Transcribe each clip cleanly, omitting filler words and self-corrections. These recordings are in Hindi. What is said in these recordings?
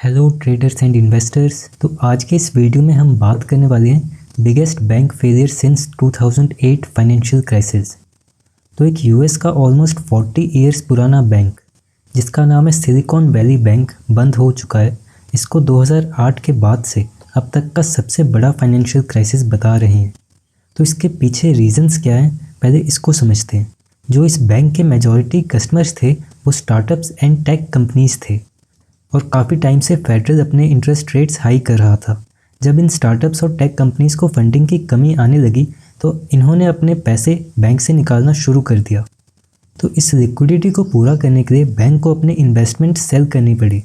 Hello traders and investors. तो आज के इस वीडियो में हम बात करने वाले हैं biggest bank failure since 2008 financial crisis. तो एक यूएस का ऑलमोस्ट 40 इयर्स पुराना बैंक जिसका नाम है सिलिकॉन वैली बैंक बंद हो चुका है। इसको 2008 के बाद से अब तक का सबसे बड़ा फाइनेंशियल क्राइसिस बता रहे हैं। तो इसके पीछे रीजंस क्या हैं, पहले इसको समझते हैं। जो इस बैंक के मेजॉरिटी कस्टमर्स थे वो स्टार्टअप्स एंड टेक कंपनीज थे और काफ़ी टाइम से फेडरल अपने इंटरेस्ट रेट्स हाई कर रहा था। जब इन स्टार्टअप्स और टेक कंपनीज़ को फंडिंग की कमी आने लगी तो इन्होंने अपने पैसे बैंक से निकालना शुरू कर दिया। तो इस लिक्विडिटी को पूरा करने के लिए बैंक को अपने इन्वेस्टमेंट सेल करनी पड़ी।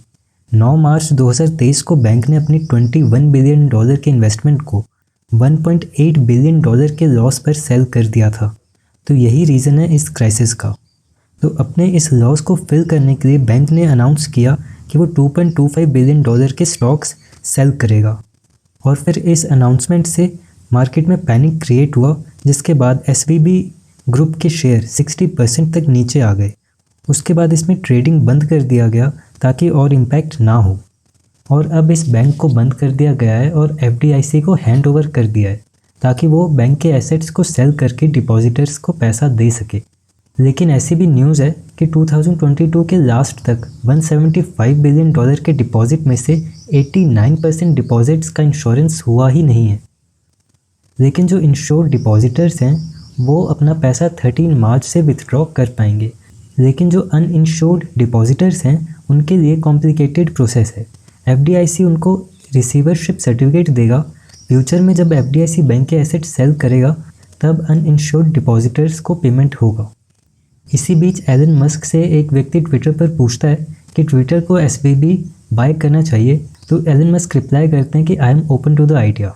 9 मार्च 2023 को बैंक ने अपनी $21 बिलियन के इन्वेस्टमेंट को $1.8 बिलियन के लॉस पर सेल कर दिया था। तो यही रीज़न है इस क्राइसिस का। तो अपने इस लॉस को फिल करने के लिए बैंक ने अनाउंस किया कि वो $2.25 बिलियन के स्टॉक्स सेल करेगा। और फिर इस अनाउंसमेंट से मार्केट में पैनिक क्रिएट हुआ, जिसके बाद एसवीबी ग्रुप के शेयर 60% तक नीचे आ गए। उसके बाद इसमें ट्रेडिंग बंद कर दिया गया ताकि और इम्पैक्ट ना हो। और अब इस बैंक को बंद कर दिया गया है और एफडीआईसी को हैंड ओवर कर दिया है ताकि वो बैंक के एसेट्स को सेल करके डिपॉजिटर्स को पैसा दे सके। लेकिन ऐसी भी न्यूज़ है कि 2022 के लास्ट तक $175 बिलियन के डिपॉजिट में से 89% डिपॉजिट्स का इंश्योरेंस हुआ ही नहीं है। लेकिन जो इंश्योर्ड डिपॉजिटर्स हैं वो अपना पैसा 13 मार्च से विथड्रॉ कर पाएंगे। लेकिन जो अनइंश्योर्ड डिपॉजिटर्स हैं उनके लिए कॉम्प्लिकेटेड प्रोसेस है। एफडीआईसी उनको रिसीवरशिप सर्टिफिकेट देगा। फ्यूचर में जब एफडीआईसी बैंक के एसेट सेल करेगा तब अनइंश्योर्ड डिपॉजिटर्स को पेमेंट होगा। इसी बीच एलन मस्क से एक व्यक्ति ट्विटर पर पूछता है कि ट्विटर को एसवीबी बाय करना चाहिए। तो एलन मस्क रिप्लाई करते हैं कि I am open to the idea.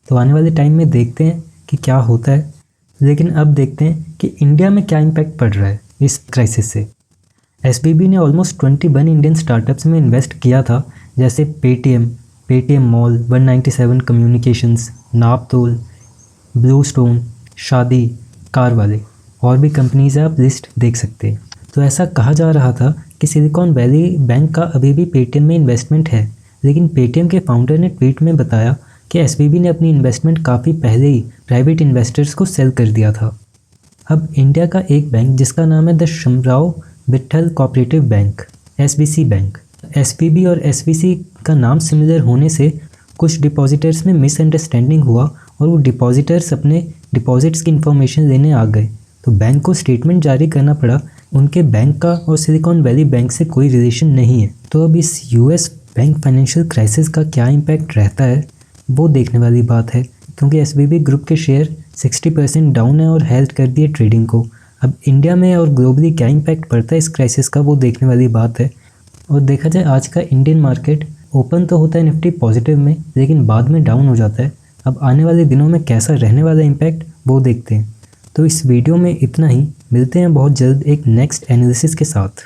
तो आने वाले टाइम में देखते हैं कि क्या होता है। लेकिन अब देखते हैं कि इंडिया में क्या इम्पैक्ट पड़ रहा है इस क्राइसिस से। एसवीबी ने ऑलमोस्ट 21 इंडियन स्टार्टअप्स में इन्वेस्ट किया था, जैसे Paytm mall, 197 communications, Naaptol, BlueStone, Shaadi, CarWale और भी कंपनीज आप लिस्ट देख सकते हैं। तो ऐसा कहा जा रहा था कि सिलिकॉन वैली बैंक का अभी भी पेटीएम में इन्वेस्टमेंट है, लेकिन पेटीएम के फाउंडर ने ट्वीट में बताया कि एसवीबी ने अपनी इन्वेस्टमेंट काफ़ी पहले ही प्राइवेट इन्वेस्टर्स को सेल कर दिया था। अब इंडिया का एक बैंक जिसका नाम है the Shambhrao Vitthal cooperative bank, SBC bank. SVB और एसबीसी का नाम सिमिलर होने से कुछ डिपॉजिटर्स में मिसअंडरस्टैंडिंग हुआ और वो डिपॉजिटर्स अपने डिपॉजिट्स की इन्फॉर्मेशन लेने आ गए। तो बैंक को स्टेटमेंट जारी करना पड़ा। उनके बैंक का और सिलिकॉन वैली बैंक से कोई रिलेशन नहीं है। तो अब इस यूएस बैंक फाइनेंशियल क्राइसिस का क्या इम्पैक्ट रहता है वो देखने वाली बात है, क्योंकि एसवीबी ग्रुप के शेयर 60% डाउन है और हेल्प कर दिए ट्रेडिंग को। अब इंडिया में और ग्लोबली क्या इम्पैक्ट पड़ता है इस क्राइसिस का वो देखने वाली बात है। और देखा जाए आज का इंडियन मार्केट ओपन तो होता है निफ्टी पॉजिटिव में, लेकिन बाद में डाउन हो जाता है। अब आने वाले दिनों में कैसा रहने वाला इम्पैक्ट वो देखते हैं। तो इस वीडियो में इतना ही। मिलते हैं बहुत जल्द एक नेक्स्ट एनालिसिस के साथ।